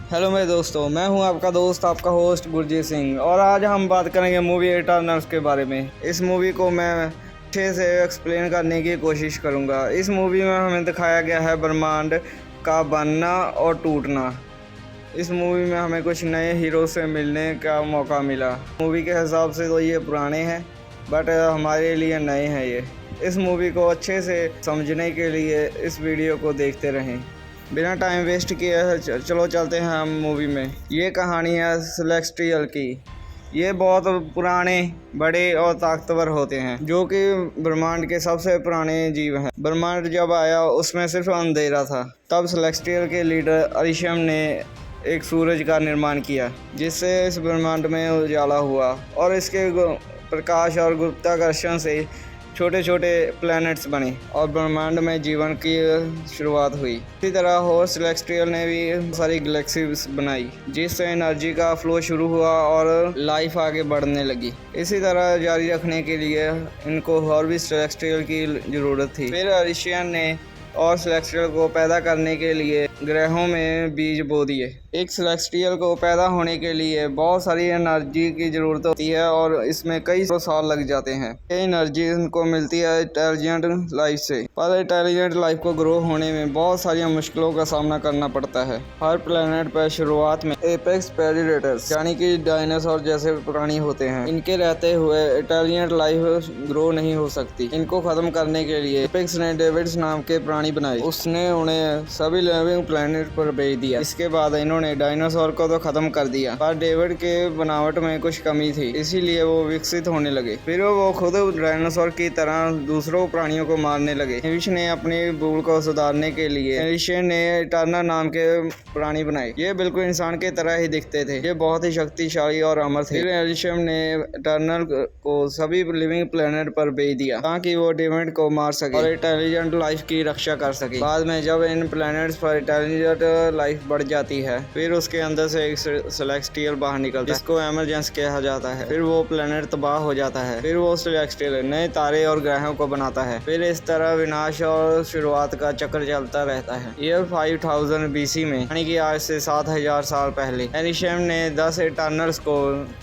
Hello मेरे दोस्तों, मैं हूं आपका दोस्त, आपका होस्ट गुरजीत सिंह। और आज हम बात करेंगे मूवी इटर्नल्स के बारे में। इस मूवी को मैं अच्छे से एक्सप्लेन करने की कोशिश करूंगा। इस मूवी में हमें दिखाया गया है ब्रह्मांड का बनना और टूटना। इस मूवी में हमें कुछ नए हीरो से मिलने का मौका मिला। मूवी के हिसाब से तो ये पुराने हैं, बट हमारे लिए नए हैं ये। इस मूवी को अच्छे से समझने के लिए इस वीडियो को देखते रहें। बिना टाइम वेस्ट किए चलो चलते हैं हम मूवी में। ये कहानी है सेलेस्टियल की। ये बहुत पुराने, बड़े और ताकतवर होते हैं, जो कि ब्रह्मांड के सबसे पुराने जीव हैं। ब्रह्मांड जब आया उसमें सिर्फ अंधेरा था। तब सेलेस्टियल के लीडर अरिशम ने एक सूरज का निर्माण किया, जिससे इस ब्रह्मांड में उजाला हुआ और इसके प्रकाश और गुरुत्वाकर्षण से छोटे छोटे प्लैनेट्स बने और ब्रह्मांड में जीवन की शुरुआत हुई। इसी तरह होस्ट सेलेस्टियल ने भी सारी गैलेक्सीज बनाई, जिससे एनर्जी का फ्लो शुरू हुआ और लाइफ आगे बढ़ने लगी। इसी तरह जारी रखने के लिए इनको और भी सेलेस्टियल की ज़रूरत थी। फिर अरिशियन ने और सेलेस्टियल को पैदा करने के लिए ग्रहों में बीज बो दिए। एक सेलेस्टियल को पैदा होने के लिए बहुत सारी एनर्जी की ज़रूरत होती है और इसमें कई साल लग जाते हैं। ये एनर्जी उनको मिलती है इंटेलिजेंट लाइफ से। पर इंटेलिजेंट लाइफ को ग्रो होने में बहुत सारी मुश्किलों का सामना करना पड़ता है। हर प्लेनेट पर शुरुआत में एपेक्स प्रेडेटर्स यानी कि डायनासोर जैसे प्राणी होते हैं। इनके रहते हुए इंटेलिजेंट लाइफ ग्रो नहीं हो सकती। इनको खत्म करने के लिए एपेक्स ने डेविड्स नाम के प्राणी बनाए। उसने उन्हें सभी लिविंग प्लेनेट पर भेज दिया। इसके बाद इन्होंने डायनासोर को तो खत्म कर दिया, पर डेविड के बनावट में कुछ कमी थी, इसीलिए वो विकसित होने लगे। फिर वो खुद डायनासोर की तरह दूसरों प्राणियों को मारने लगे। एविश ने अपनी भूल को सुधारने के लिए एलिशियन ने इटर्नल नाम के प्राणी बनाए। ये बिल्कुल इंसान की तरह ही दिखते थे। ये बहुत ही शक्तिशाली और अमर थे। फिर एलिशियन ने इटर्नल को सभी लिविंग प्लेनेट पर भेज दिया ताकि वो डेविड को मार सके और इंटेलिजेंट लाइफ की रक्षा कर सके। बाद में जब इन प्लैनेट्स पर इंटेलिजेंट लाइफ बढ़ जाती है, फिर उसके अंदर से एक सेलेस्टियल बाहर निकलता है, जिसको इमरजेंस कहा जाता है। फिर वो प्लैनेट तबाह हो जाता है। फिर वो सेलेस्टियल नए तारे और ग्रहों को बनाता है। फिर इस तरह विनाश और शुरुआत का चक्र चलता रहता है। ईयर 5000 BC में, यानी कि आज से 7000 साल पहले, एलिशियम ने 10 इटर्नल्स को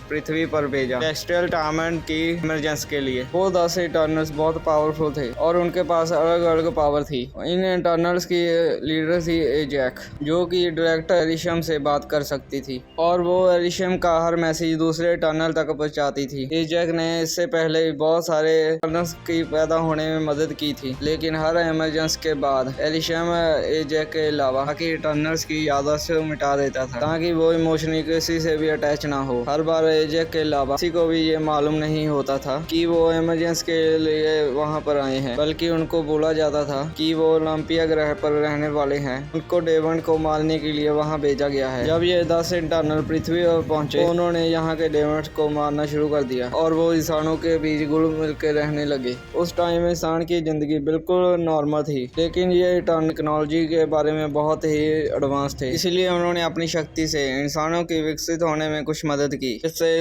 पृथ्वी पर भेजा सेलेस्टियल टार्मेंट की इमरजेंस के लिए। वो 10 इटर्नल्स बहुत पावरफुल थे और उनके पास अलग अलग पावर थी। इन इटर्नल्स की लीडर थी एजैक, जो कि डायरेक्ट एलिशियम से बात कर सकती थी और वो एलिशियम का हर मैसेज दूसरे इटर्नल तक पहुंचाती थी। एजैक ने इससे पहले बहुत सारे इटर्नल्स की पैदा होने में मदद की थी, लेकिन हर इमरजेंसी के बाद एलिशियम एजैक के अलावा बाकी इटर्नल्स की याददाश्त मिटा देता था, ताकि वो इमोशनली किसी से भी अटैच ना हो। हर बार एजैक के अलावा किसी को भी ये मालूम नहीं होता था कि वो इमरजेंसी के लिए वहाँ पर आए हैं, बल्कि उनको बोला जाता था कि वो ओलंपिया ग्रह पर रहने वाले हैं। उनको डेविड को मारने के लिए वहां भेजा गया है। जब ये 10 इंटर्नल पृथ्वी पर पहुंचे तो उन्होंने यहाँ के डेविड को मारना शुरू कर दिया और वो इंसानों के बीच घुल मिल के रहने लगे। उस टाइम इंसान की जिंदगी बिल्कुल नॉर्मल थी, लेकिन ये टेक्नोलॉजी के बारे में बहुत ही एडवांस थे, इसलिए उन्होंने अपनी शक्ति से इंसानों की विकसित होने में कुछ मदद की, जिससे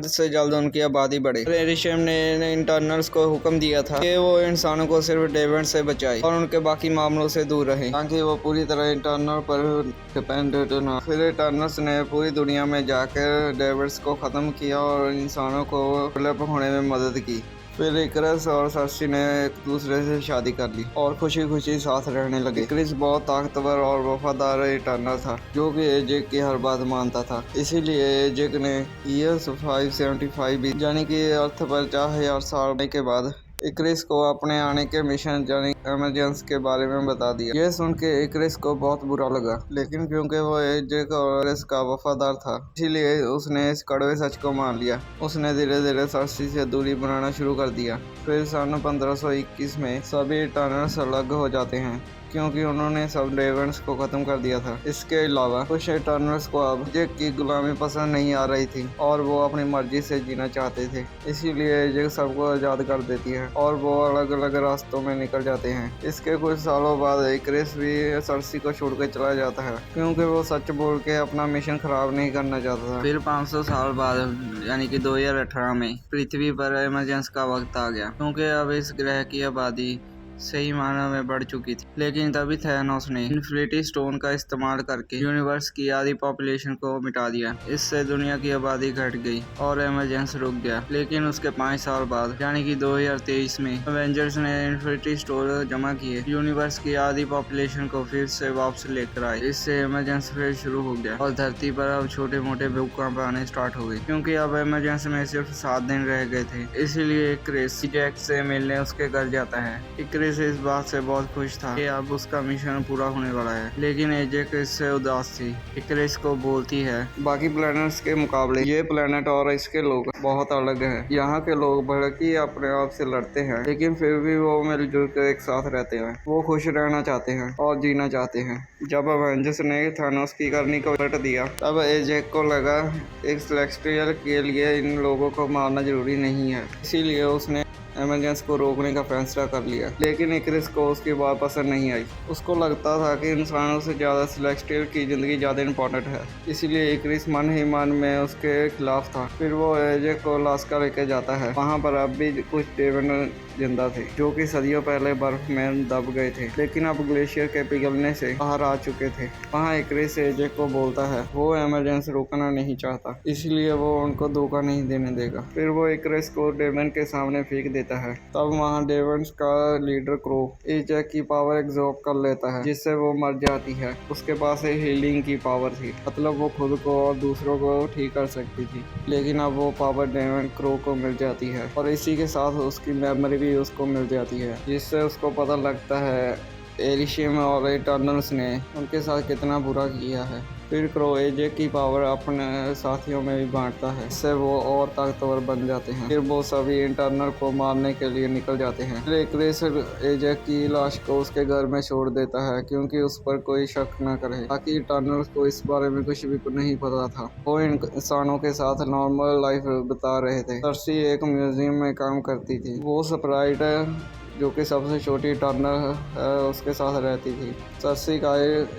से जल्द उनकी आबादी बढ़े। एलिशियम ने इंटर्नल्स को हुक्म दिया था कि वो इंसानों को सिर्फ डेविड से बचाए और उनके बाकी मामलों से दूर रहे, ताकि वो पूरी तरह इंटर्नल पर डिपेंडेंट ना। फिर इटर्नल्स ने पूरी दुनिया में जाकर डेविड्स को खत्म किया और इंसानों को डेवलप होने में मदद की। फिर इकरस और सर्सी ने एक दूसरे से शादी कर ली और खुशी खुशी साथ रहने लगे। इकरस बहुत ताकतवर और वफादार इटर्नल था, जो कि एजेक की हर बात मानता था। इसीलिए एजेक ने ईयर 575 यानी कि अर्थ पर 4000 साल के बाद इकरिस को अपने आने के मिशन यानी इमरजेंस के बारे में बता दिया। यह सुन के इकरिस को बहुत बुरा लगा, लेकिन क्योंकि वो एजेक और इकरिस का वफादार था, इसीलिए उसने इस कड़वे सच को मान लिया। उसने धीरे धीरे सर्सी से दूरी बनाना शुरू कर दिया। फिर सन 1521 में सभी इटर्नल्स अलग हो जाते हैं, क्योंकि उन्होंने सब डेविड्स को खत्म कर दिया था। इसके अलावा कुछ इटर्नल्स को अब एजेक की गुलामी पसंद नहीं आ रही थी और वो अपनी मर्जी से जीना चाहते थे, इसीलिए एजेक सबको आज़ाद कर देती है और वो अलग अलग रास्तों में निकल जाते हैं। इसके कुछ सालों बाद इकरिस भी सर्सी को छोड़ कर चला जाता है, क्योंकि वो सच बोल के अपना मिशन खराब नहीं करना चाहता था। फिर 500 साल बाद यानी कि 2018 में पृथ्वी पर इमरजेंसी का वक्त आ गया, क्योंकि अब इस ग्रह की आबादी सही मायनों में बढ़ चुकी थी। लेकिन तभी थैनोस ने इन्फिनिटी स्टोन का इस्तेमाल करके यूनिवर्स की आधी पॉपुलेशन को मिटा दिया। इससे दुनिया की आबादी घट गई और एमरजेंस रुक गया। लेकिन उसके 5 साल बाद यानी कि 2023 में एवेंजर्स ने इन्फिनिटी स्टोन जमा किए, यूनिवर्स की आधी पॉपुलेशन को फिर से वापस लेकर आए। इससे इमरजेंसी फिर शुरू हो गया और धरती पर अब छोटे मोटे भूकंप आने स्टार्ट हो गए, क्योंकि अब इमरजेंसी में सिर्फ 7 दिन रह गए थे। इसीलिए क्रिस जैक से मिलने उसके घर जाता है। क्रिस इस बात से बहुत खुश था कि अब उसका मिशन पूरा होने वाला है, लेकिन एजेक इससे उदास थी। क्रिस को बोलती है बाकी प्लैनेट्स के मुकाबले ये प्लैनेट और इसके लोग बहुत अलग है। यहाँ के लोग भड़की अपने आप से लड़ते हैं, लेकिन फिर भी वो मिलजुल कर एक साथ रहते हैं। वो खुश रहना चाहते हैं और जीना चाहते हैं। जब एवेंजर्स ने थानोस की करनी को पलट दिया, तब एजेक को लगा एक सेलेस्टियल के लिए इन लोगों को मारना जरूरी नहीं है। इसीलिए उसने एमरजेंस को रोकने का फैसला कर लिया। लेकिन इक्रिस को उसकी बात पसंद नहीं आई। उसको लगता था कि इंसानों से ज़्यादा सेलेस्टियल की ज़िंदगी ज़्यादा इम्पोर्टेंट है। इसीलिए इक्रिस मन ही मन में उसके खिलाफ था। फिर वो एजेक को लास्का लेके जाता है। वहाँ पर अब भी कुछ डेवन जिंदा थे, जो कि सदियों पहले बर्फ में दब गए थे, लेकिन अब ग्लेशियर के पिघलने से बाहर आ चुके थे। वहाँ इक्रिस एजेक को बोलता है वो एमरजेंसी रोकना नहीं चाहता, इसलिए वो उनको धोखा नहीं देने देगा। फिर वो इक्रिस को डेवन के सामने फेंक देता है। तब वहाँ डेवन का लीडर क्रो एजेक की पावर एब्जॉर्ब कर लेता है, जिससे वो मर जाती है। उसके पास हीलिंग की पावर थी, मतलब वो खुद को और दूसरों को ठीक कर सकती थी। लेकिन अब वो पावर डेवन क्रो को मिल जाती है और इसी के साथ उसकी मेमोरी भी उसको मिल जाती है, जिससे उसको पता लगता है एलिशियम और इटर्नल्स ने उनके साथ कितना बुरा किया है। फिर क्रो एजेक की पावर अपने साथियों में भी बांटता है, इससे वो और ताकतवर बन जाते हैं। फिर वो सभी इंटरनल को मारने के लिए निकल जाते हैं। फिर क्रिस एजेक की लाश को उसके घर में छोड़ देता है, क्योंकि उस पर कोई शक न करे, ताकि इंटरनल्स को इस बारे में कुछ भी नहीं पता था। वो इंसानों के साथ नॉर्मल लाइफ बिता रहे थे। सर्सी एक म्यूजियम में काम करती थी। वो स्प्राइट जो कि सबसे छोटी टर्नर है उसके साथ रहती थी। सर्सी का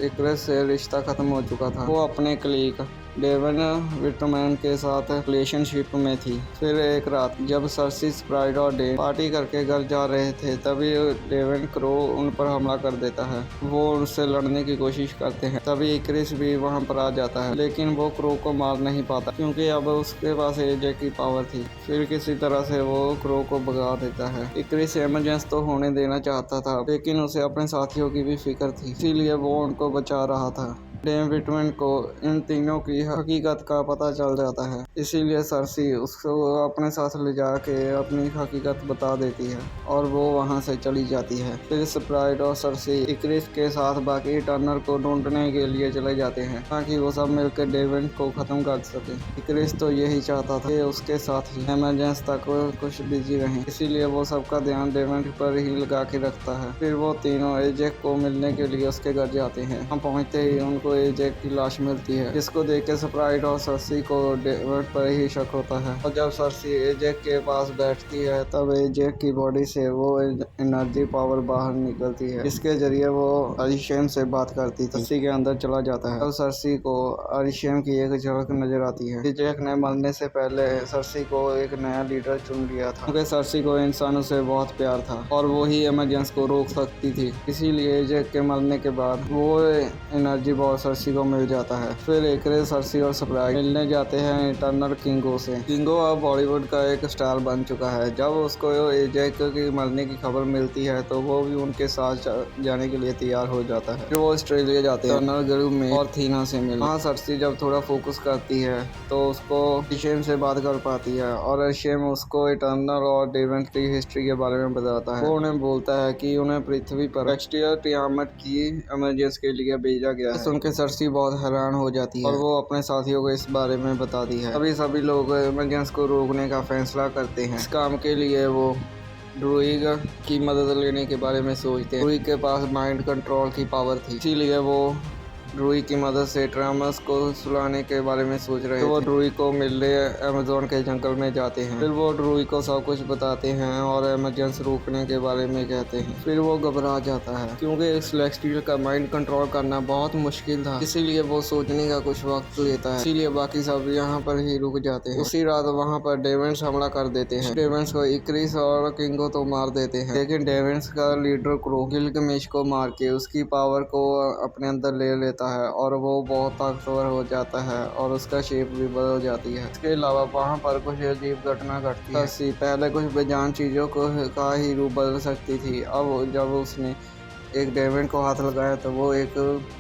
इक्रिस से रिश्ता खत्म हो चुका था। वो अपने क्लीक डेवन विटमैन के साथ रिलेशनशिप में थी। फिर एक रात जब सर्सी स्प्राइट और डेन पार्टी करके घर जा रहे थे, तभी डेवन क्रो उन पर हमला कर देता है। वो उनसे लड़ने की कोशिश करते हैं। तभी इक्रिस भी वहां पर आ जाता है, लेकिन वो क्रो को मार नहीं पाता, क्योंकि अब उसके पास एजेक की पावर थी। फिर किसी तरह से वो क्रो को भगा देता है। इक्रिस इमरजेंस तो होने देना चाहता था, लेकिन उसे अपने साथियों की भी फिक्र थी, इसीलिए वो उनको बचा रहा था। डेन विटमैन को इन तीनों की हकीकत का पता चल जाता है, इसीलिए सर्सी उसको अपने साथ ले जाके अपनी हकीकत बता देती है और वो वहां से चली जाती है। फिर स्प्राइट और सर्सी इक्रिस के साथ बाकी टर्नर को ढूंढने के लिए चले जाते हैं, ताकि वो सब मिलकर डेवन को खत्म कर सके। इक्रिस तो यही चाहता था कि उसके साथ ही एमरजेंस तक कुछ बिजी रहे, इसीलिए वो सबका ध्यान डेवन पर ही लगा के रखता है। फिर वो तीनों एजेक को मिलने के लिए उसके घर जाते हैं। वहाँ पहुँचते ही उनको एजेक की लाश मिलती है, जिसको देख के स्प्राइट और सर्सी को डेवन पर ही शक होता है। और जब सर्सी एजेक के पास बैठती है, तब एजेक की बॉडी से वो एनर्जी पावर बाहर निकलती है, जिसके जरिए वो अरिशियम से बात करती थी। सर्सी के अंदर चला जाता है। तब सर्सी को अरिशियम की एक झलक नजर आती है। एजेक ने मरने से पहले सर्सी को एक नया लीडर चुन लिया था, क्योंकि सर्सी को इंसानों से बहुत प्यार था और वो ही इमरजेंस को रोक सकती थी। इसीलिए एजेक के मरने के बाद वो एनर्जी पावर सर्सी को मिल जाता है। फिर इक्रिस, सर्सी और स्प्राइट मिलने जाते हैं इटर्नल किंगो से। किंगो अब बॉलीवुड का एक स्टार बन चुका है। जब उसको एजेक की मरने की खबर मिलती है, तो वो भी उनके साथ जाने के लिए तैयार हो जाता है। फिर वो ऑस्ट्रेलिया जाते हैं इटर्नल ग्रुप में और थीना से मिल। वहाँ सर्सी जब थोड़ा फोकस करती है, तो उसको अरिशियम से बात कर पाती है और अरिशियम उसको इटर्नल और डेवन की हिस्ट्री के बारे में बताता है। वो उन्हें बोलता है कि उन्हें पृथ्वी पर एक्सटीरियर टियामत की इमरजेंसी के लिए भेजा गया है। सुनकर सर्सी बहुत हैरान हो जाती है और वो अपने साथियों को इस बारे में बताती है। अभी सभी लोग इमरजेंसी को रोकने का फैसला करते हैं। इस काम के लिए वो ड्रूइग की मदद लेने के बारे में सोचते हैं। ड्रूइग के पास माइंड कंट्रोल की पावर थी, इसीलिए वो ड्रूई की मदद से ट्रामस को सुलाने के बारे में सोच रहे थे। वो ड्रूई को मिलने अमेज़न के जंगल में जाते हैं। फिर वो ड्रूई को सब कुछ बताते हैं और इमरजेंसी रोकने के बारे में कहते हैं। फिर वो घबरा जाता है क्योंकि सेलेस्टियल का माइंड कंट्रोल करना बहुत मुश्किल था, इसीलिए वो सोचने का कुछ वक्त लेता है। इसीलिए बाकी सब यहाँ पर ही रुक जाते हैं। उसी रात वहाँ पर डेविंस हमला कर देते हैं। डेविंस को इक्रिस और किंगो तो मार देते हैं, लेकिन डेविंस का लीडर क्रो गिलगमेश को मार के उसकी पावर को अपने अंदर ले लेता है और वो बहुत ताकतवर हो जाता है और उसका शेप भी बदल जाती है। इसके अलावा वहाँ पर कुछ अजीब घटना घटती है। पहले कुछ बेजान चीजों को का ही रूप बदल सकती थी। अब जब उसने एक डायमंड को हाथ लगाया तो वो एक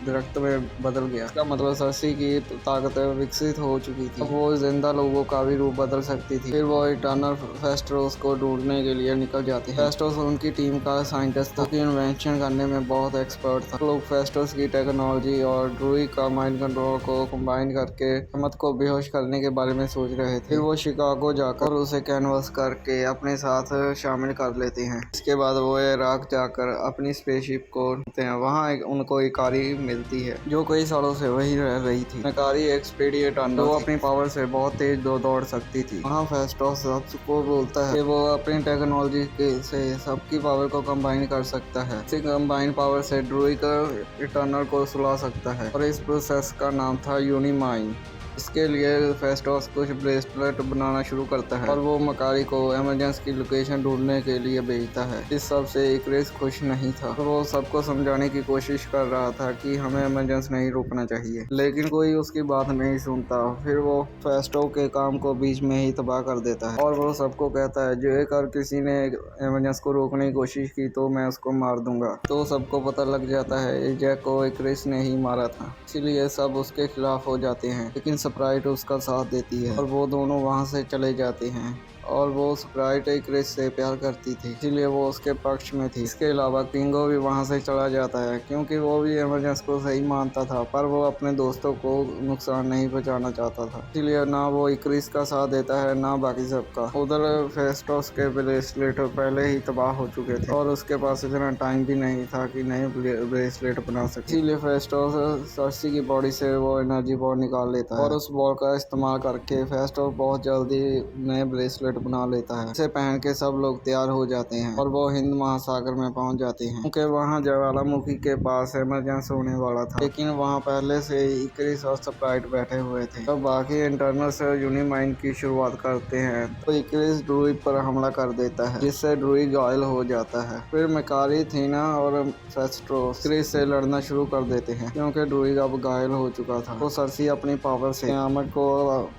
दरख्त में बदल गया। इसका मतलब सरसी की ताकत विकसित हो चुकी थी। अब वो जिंदा लोगों का भी रूप बदल सकती थी। फिर वो इटर्नल फेस्टोस को ढूंढने के लिए निकल जाते हैं। फेस्टोस उनकी टीम का साइंटिस्ट था, जो इन्वेंशन करने में बहुत एक्सपर्ट था। लोग फेस्टोस की टेक्नोलॉजी और ड्रूई का माइंड कंट्रोल को कंबाइन करके हिम्मत को बेहोश करने के बारे में सोच रहे थे। फिर वो शिकागो जाकर उसे कैनवस करके अपने साथ शामिल कर लेते हैं। इसके बाद वो इराक जाकर अपनी स्पेसशिप को वहाँ उनको इकारी मिलती है जो कई सालों से वही रह रही थी। इकारी एक स्पीड जो अपनी पावर से बहुत तेज दौड़ सकती थी। वहाँ फेस्टोस सबको बोलता है कि वो अपनी टेक्नोलॉजी से सबकी पावर को कंबाइन कर सकता है। इसी कंबाइन पावर से ड्रूई का इटर्नल को सुला सकता है और इस प्रोसेस का नाम था यूनिमाइन। इसके लिए फेस्टोस कुछ ब्रेसलेट बनाना शुरू करता है और वो मकारी को इमरजेंसी की लोकेशन ढूंढने के लिए भेजता है। इस सब से इक्रिस खुश नहीं था। वो सबको समझाने की कोशिश कर रहा था कि हमें इमरजेंसी नहीं रोकना चाहिए, लेकिन कोई उसकी बात नहीं सुनता। फिर वो फेस्टो के काम को बीच में ही तबाह कर देता है और वो सबको कहता है जो एक और किसी ने इमरजेंसी को रोकने की कोशिश की तो मैं उसको मार दूंगा। तो सबको पता लग जाता है जैक को इक्रिस ने ही मारा था, इसीलिए सब उसके खिलाफ हो जाते हैं। लेकिन स्प्राइट उसका साथ देती है और वो दोनों वहां से चले जाते हैं और वो स्प्राइट इक्रिस से प्यार करती थी, इसीलिए वो उसके पक्ष में थी। इसके अलावा किंगो भी वहां से चला जाता है क्योंकि वो भी इमरजेंसी को सही मानता था, पर वो अपने दोस्तों को नुकसान नहीं पहुंचाना चाहता था, इसीलिए ना वो इक्रिस का साथ देता है ना बाकी सबका। उधर फेस्टोस के ब्रेसलेट पहले ही तबाह हो चुके थे और उसके पास इतना टाइम भी नहीं था कि नए ब्रेसलेट बना सके, इसीलिए फेस्टोस सर्सी की बॉडी से वो एनर्जी बॉल निकाल लेता है और उस बॉल का इस्तेमाल करके फेस्टोस बहुत जल्दी नए ब्रेसलेट बना लेता है। इसे पहन के सब लोग तैयार हो जाते हैं और वो हिंद महासागर में पहुंच जाते हैं क्योंकि वहां ज्वालामुखी के पास इमरजेंसी होने वाला था, लेकिन वहां पहले से ही इक्रिस और स्प्राइट बैठे हुए थे। तो बाकी इंटरनल से यूनिमाइन की शुरुआत करते हैं तो इक्रिस ड्रूई पर हमला कर देता है जिससे ड्रूई घायल हो जाता है। फिर मकारी, थीना और फेस्टोस इक्रिस से लड़ना शुरू कर देते हैं क्योंकि ड्रूई अब घायल हो चुका था। तो सरसी अपनी पावर से आमट को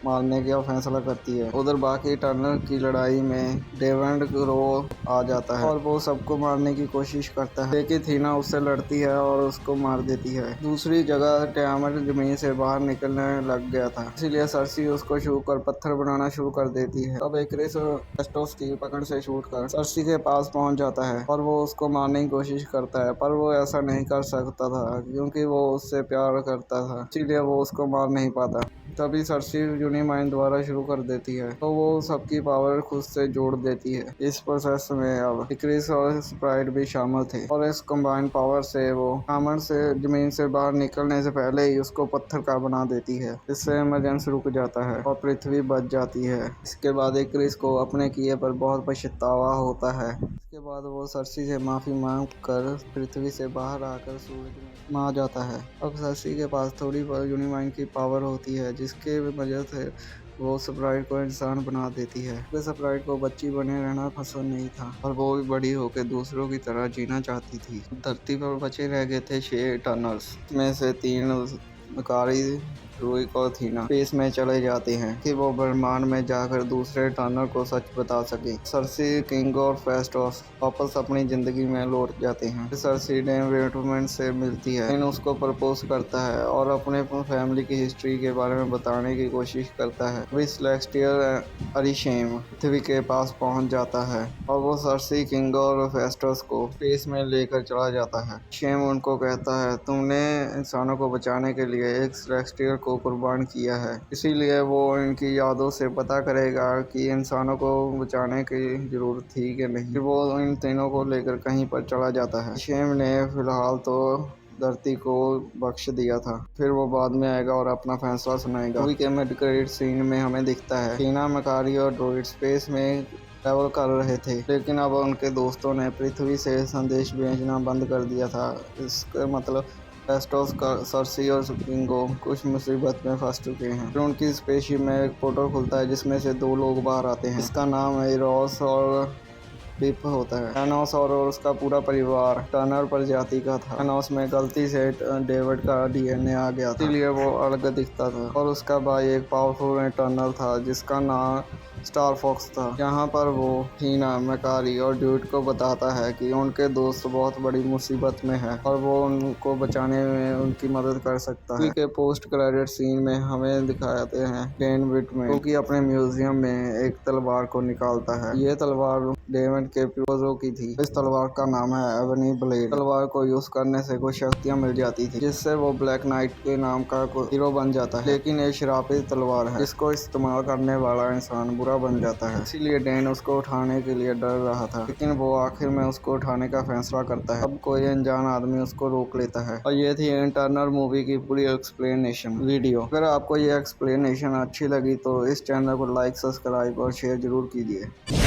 मारने का फैसला करती है। उधर बाकी टर्नर की लड़ाई में डेविड रो आ जाता है और वो सबको मारने की कोशिश करता है, लेकिन थीना उससे लड़ती है और उसको मार देती है। दूसरी जगह टामर जमीन से बाहर निकलने लग गया था, इसीलिए सरसी उसको छू कर पत्थर बनाना शुरू कर देती है। तब इक्रिस फेस्टोस की पकड़ से छूट कर सरसी के पास पहुंच जाता है और वो उसको मारने की कोशिश करता है, पर वो ऐसा नहीं कर सकता था क्योंकि वो उससे प्यार करता था, इसीलिए वो उसको मार नहीं पाता। तभी सरसी यूनिमाइन द्वारा शुरू कर देती है तो वो सबकी पावर खुद से जोड़ देती है। इस प्रोसेस में अब इक्रिस और स्प्राइट भी शामिल थे और इस कंबाइंड पावर से वो हामर से जमीन से बाहर निकलने से पहले ही उसको पत्थर का बना देती है। इससे इमरजेंसी रुक जाता है और पृथ्वी बच जाती है। इसके बाद इक्रिस को अपने किए पर बहुत पछतावा होता है। इसके बाद वो सरसी से माफी मांग कर पृथ्वी से बाहर आकर सूरज में आ जाता है। अब सरसी के पास थोड़ी यूनिमाइन की पावर होती है जिसके वजह से वो स्प्राइट को इंसान बना देती है। स्प्राइट को बच्ची बने रहना पसंद नहीं था और वो भी बड़ी होकर दूसरों की तरह जीना चाहती थी। धरती पर बचे रह गए थे 6 टर्नर्स में से 3 मकारी, ड्रूई और थीना स्पेस में चले जाते हैं कि वो ब्रह्मांड में जाकर दूसरे टर्नर को सच बता सके। सरसी, किंग और फेस्टोस वापस अपनी जिंदगी में लौट जाते हैं। सरसी डेविड से मिलती है, लेकिन उसको प्रपोज करता है और अपने फैमिली की हिस्ट्री के बारे में बताने की कोशिश करता है। वे सेलेस्टियल अरिशेम पृथ्वी के पास पहुंच जाता है और वो सरसी, किंग और फेस्टोस को स्पेस में लेकर चला जाता है। शेम उनको कहता है तुमने इंसानों को बचाने के लिए एक सेलेस्टियल को कुर्बान किया है, इसीलिए वो इनकी यादों से पता करेगा कि इंसानों को बचाने की जरूरत थी कि नहीं। वो इन तीनों को लेकर कहीं पर चला जाता है। शेम ने फिलहाल तो धरती को बख्श दिया था। फिर वो बाद में आएगा और अपना फैसला सुनाएगा। मूवी के मिड क्रेडिट सीन में हमें दिखता है टीना, मैकरी और ड्रॉइड स्पेस में ट्रैवल कर रहे थे, लेकिन अब उनके दोस्तों ने पृथ्वी से संदेश भेजना बंद कर दिया था। इसका मतलब फेस्टोस, सर्सी और किंगो कुछ मुसीबत में फंस चुके हैं। फिर उनकी स्पेसशिप में एक पोर्टल खुलता है जिसमें से 2 लोग बाहर आते हैं। इसका नाम एरोस और पिप होता है। थैनोस और उसका पूरा परिवार टर्नर प्रजाति का था। थैनोस में गलती से डेविड का डीएनए आ गया था, इसलिए वो अलग दिखता था। और उसका भाई एक पावरफुल टर्नर था जिसका नाम स्टार फॉक्स था। यहाँ पर वो टीना, मैकरी और ड्यूड को बताता है कि उनके दोस्त बहुत बड़ी मुसीबत में है और वो उनको बचाने में उनकी मदद कर सकता है। के पोस्ट क्रेडिट सीन में हमें दिखाते हैं डेन विटमैन, जो कि अपने म्यूजियम में एक तलवार को निकालता है। ये तलवार डेविड के पूर्वजों की थी। इस तलवार का नाम है एबनी ब्लेड। तलवार को यूज करने से कुछ शक्तियां मिल जाती थी, जिससे वो ब्लैक नाइट के नाम का हीरो बन जाता है। लेकिन ये श्रापित तलवार है, जिसको इस्तेमाल करने वाला इंसान बुरा बन जाता है। इसीलिए डेन उसको उठाने के लिए डर रहा था, लेकिन वो आखिर में उसको उठाने का फैसला करता है। अब कोई अनजान आदमी उसको रोक लेता है। और ये थी इंटरनल मूवी की पूरी एक्सप्लेनेशन वीडियो। अगर आपको ये एक्सप्लेनेशन अच्छी लगी तो इस चैनल को लाइक, सब्सक्राइब और शेयर जरूर कीजिए।